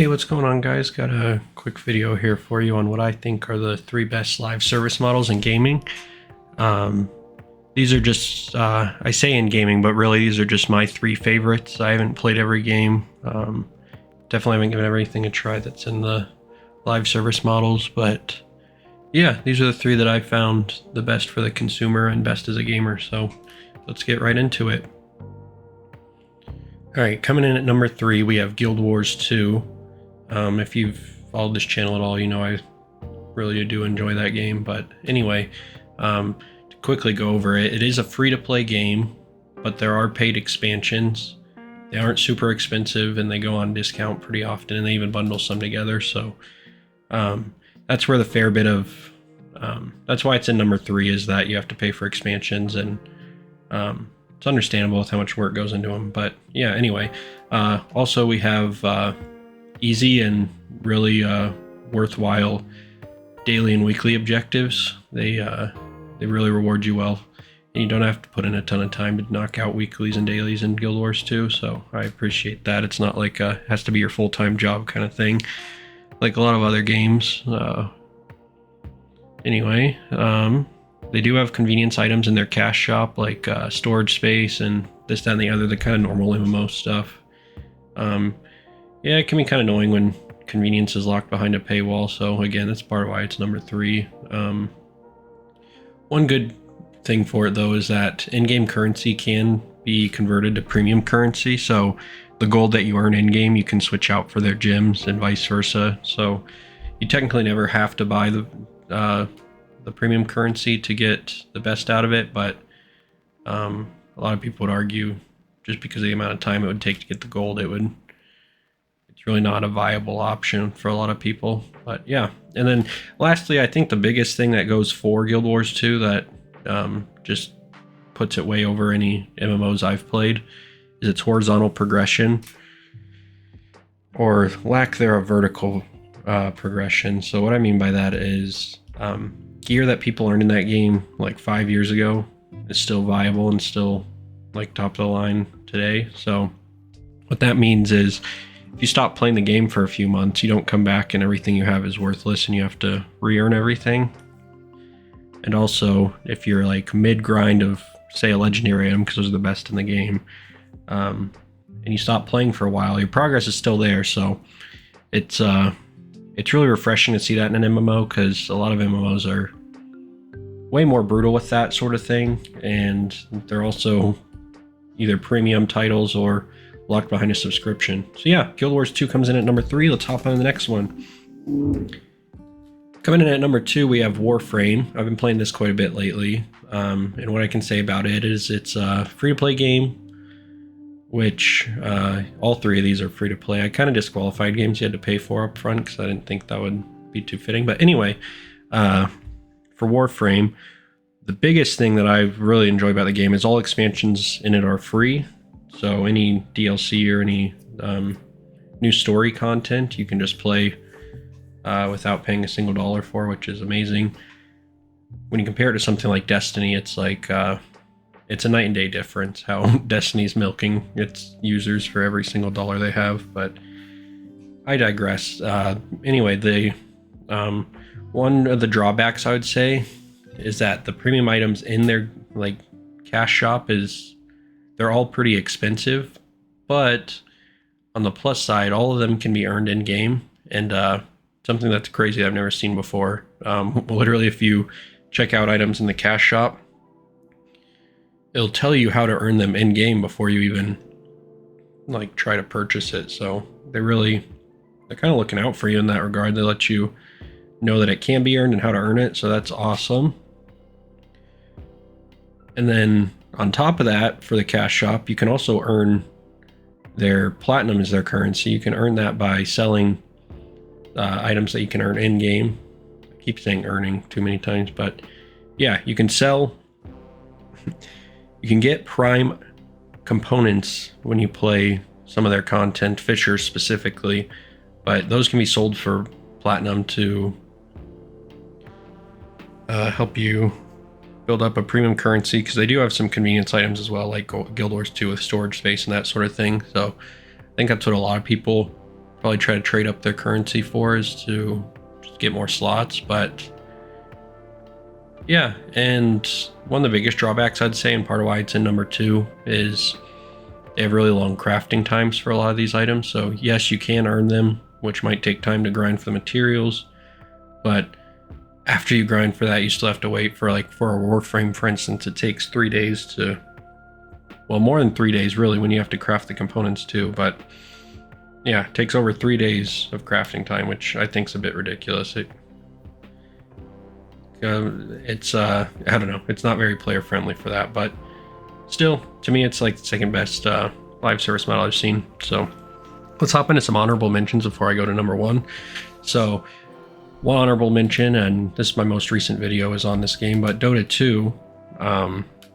Hey, what's going on, guys? Got a quick video here for you on what I think are the 3 best live service models in gaming. These are just, I say in gaming, but really these are just my 3 favorites. I haven't played every game. Definitely haven't given everything a try that's in the live service models, but yeah, these are the 3 that I found the best for the consumer and best as a gamer. So let's get right into it. All right, coming in at number 3, we have Guild Wars 2. If you've followed this channel at all, you know I really do enjoy that game. But anyway, to quickly go over it, it is a free-to-play game, but there are paid expansions. They aren't super expensive, and they go on discount pretty often, and they even bundle some together. So that's where the fair bit of that's why it's in number 3, is that you have to pay for expansions, and it's understandable with how much work goes into them. But yeah, anyway, also we have easy and really worthwhile daily and weekly objectives. They really reward you well, and you don't have to put in a ton of time to knock out weeklies and dailies in Guild Wars 2, so I appreciate that. It's not like it has to be your full-time job kind of thing, like a lot of other games. Anyway, they do have convenience items in their cash shop, like storage space and this, that, and the other, the kind of normal MMO stuff. Yeah, it can be kind of annoying when convenience is locked behind a paywall, so again, that's part of why it's number 3. One good thing for it, though, is that in-game currency can be converted to premium currency, so the gold that you earn in-game you can switch out for their gems and vice versa, so you technically never have to buy the premium currency to get the best out of it, but a lot of people would argue just because of the amount of time it would take to get the gold, it's really not a viable option for a lot of people. But yeah, and then lastly, I think the biggest thing that goes for Guild Wars 2 that just puts it way over any MMOs I've played is its horizontal progression, or lack thereof vertical progression. So what I mean by that is gear that people earned in that game like 5 years ago is still viable and still like top of the line today. So what that means is if you stop playing the game for a few months, you don't come back and everything you have is worthless and you have to re-earn everything. And also, if you're like mid-grind of, say, a legendary item, because those are the best in the game, and you stop playing for a while, your progress is still there. So it's really refreshing to see that in an MMO, because a lot of MMOs are way more brutal with that sort of thing, and they're also either premium titles or locked behind a subscription. So yeah, Guild Wars 2 comes in at number 3. Let's hop on to the next one. Coming in at number 2, we have Warframe. I've been playing this quite a bit lately, and what I can say about it is it's a free-to-play game, which all 3 of these are free-to-play. I kind of disqualified games you had to pay for up front because I didn't think that would be too fitting. But anyway, for Warframe, the biggest thing that I really enjoy about the game is all expansions in it are free. So any DLC or any new story content you can just play without paying a single dollar for, which is amazing. When you compare it to something like Destiny, it's like it's a night and day difference how Destiny's milking its users for every single dollar they have. But I digress. Anyway, one of the drawbacks I would say is that the premium items in their like cash shop they're all pretty expensive, but on the plus side, all of them can be earned in game, and something that's crazy I've never seen before. Literally, if you check out items in the cash shop, it'll tell you how to earn them in game before you even like try to purchase it. So they're kind of looking out for you in that regard. They let you know that it can be earned and how to earn it, so that's awesome. And then on top of that, for the cash shop, you can also earn their platinum as their currency. You can earn that by selling items that you can earn in game. I keep saying earning too many times, but yeah, you can sell. You can get prime components when you play some of their content, Fishers specifically, but those can be sold for platinum to help you build up a premium currency, because they do have some convenience items as well, like Guild Wars 2 with storage space and that sort of thing. So I think that's what a lot of people probably try to trade up their currency for, is to just get more slots. But yeah, and one of the biggest drawbacks I'd say, and part of why it's in number 2, is they have really long crafting times for a lot of these items. So yes, you can earn them, which might take time to grind for the materials, but after you grind for that, you still have to wait for, like, for a warframe, for instance, it takes 3 days to, well, more than 3 days really when you have to craft the components too, but yeah, it takes over 3 days of crafting time, which I think is a bit ridiculous. It's I don't know, it's not very player friendly for that, but still, to me, it's like the second best live service model I've seen. So let's hop into some honorable mentions before I go to number 1. So one honorable mention, and this is my most recent video, is on this game, but Dota 2,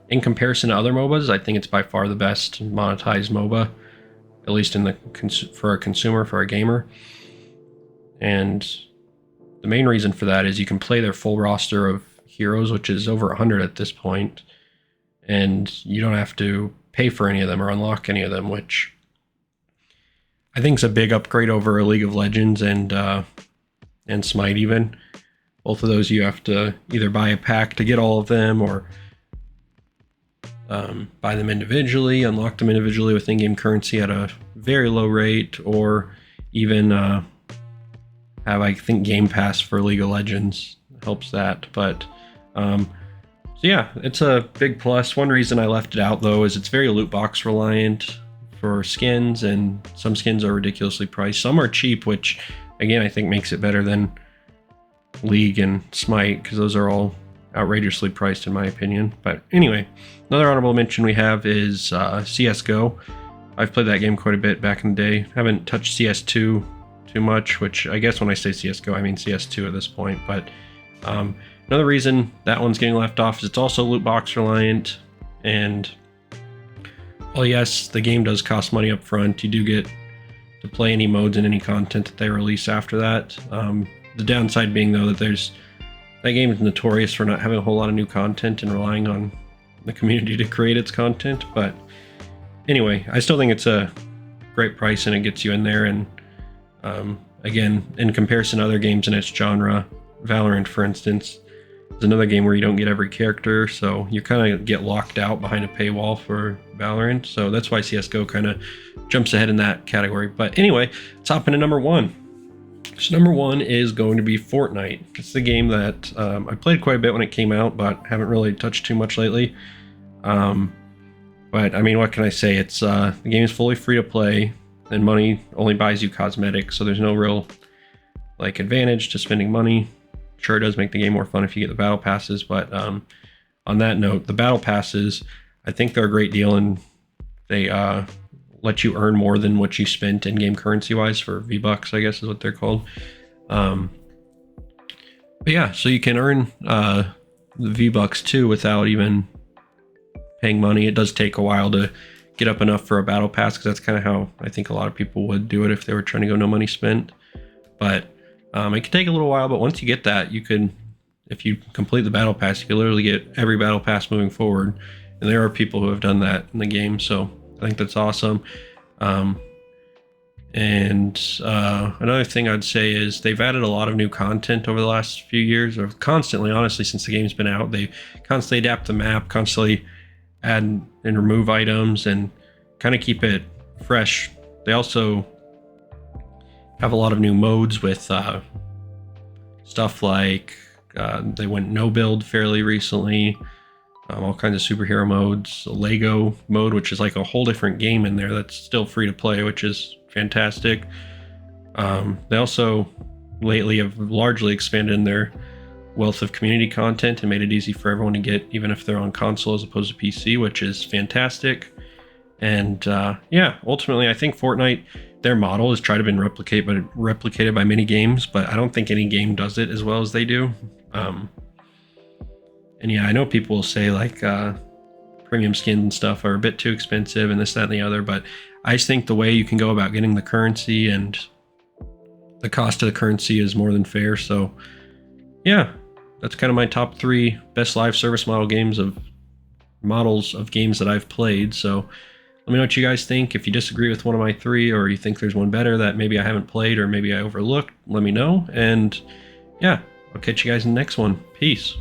in comparison to other MOBAs, I think it's by far the best monetized MOBA, at least in the for a consumer, for a gamer. And the main reason for that is you can play their full roster of heroes, which is over 100 at this point, and you don't have to pay for any of them or unlock any of them, which I think is a big upgrade over League of Legends and Smite even. Both of those you have to either buy a pack to get all of them, or buy them individually, unlock them individually with in-game currency at a very low rate, or even have, I think, Game Pass for League of Legends helps that. But so yeah, it's a big plus. One reason I left it out, though, is it's very loot box reliant for skins, and some skins are ridiculously priced. Some are cheap, which again I think makes it better than League and Smite, because those are all outrageously priced in my opinion. But anyway, another honorable mention we have is CSGO. I've played that game quite a bit back in the day. Haven't touched CS2 too much, which I guess when I say CSGO I mean CS2 at this point. But another reason that one's getting left off is it's also loot box reliant, and well, yes, the game does cost money up front. You do get to play any modes and any content that they release after that. The downside being, though, that that game is notorious for not having a whole lot of new content and relying on the community to create its content. But anyway, I still think it's a great price and it gets you in there. And again, in comparison to other games in its genre, Valorant, for instance, is another game where you don't get every character, so you kind of get locked out behind a paywall for Valorant. So that's why CSGO kind of jumps ahead in that category. But anyway, let's hop into number 1. So number 1 is going to be Fortnite. It's the game that I played quite a bit when it came out, but haven't really touched too much lately. But I mean, what can I say? It's the game is fully free to play, and money only buys you cosmetics, so there's no real like advantage to spending money. Sure, it does make the game more fun if you get the battle passes, but on that note, the battle passes, I think they're a great deal, and they let you earn more than what you spent in-game currency-wise for V-Bucks, I guess is what they're called. But yeah, so you can earn the V-Bucks too without even paying money. It does take a while to get up enough for a battle pass, because that's kind of how I think a lot of people would do it if they were trying to go no money spent. But it can take a little while, but once you get that, you could, if you complete the battle pass, you can literally get every battle pass moving forward. And there are people who have done that in the game, so I think that's awesome. Another thing I'd say is they've added a lot of new content over the last few years, or constantly, honestly, since the game's been out. They constantly adapt the map, constantly add and remove items, and kind of keep it fresh. They also have a lot of new modes with stuff like they went no build fairly recently, all kinds of superhero modes, a Lego mode, which is like a whole different game in there that's still free to play, which is fantastic. They also lately have largely expanded in their wealth of community content and made it easy for everyone to get, even if they're on console as opposed to PC, which is fantastic. And yeah, ultimately, I think Fortnite, their model has tried to been replicated by many games, but I don't think any game does it as well as they do. And yeah, I know people will say like premium skins and stuff are a bit too expensive and this, that, and the other, but I just think the way you can go about getting the currency and the cost of the currency is more than fair. So yeah, that's kind of my top 3 best live service models of games that I've played. So Let me know what you guys think. If you disagree with one of my 3 or you think there's one better that maybe I haven't played or maybe I overlooked, let me know. And yeah, I'll catch you guys in the next one. Peace.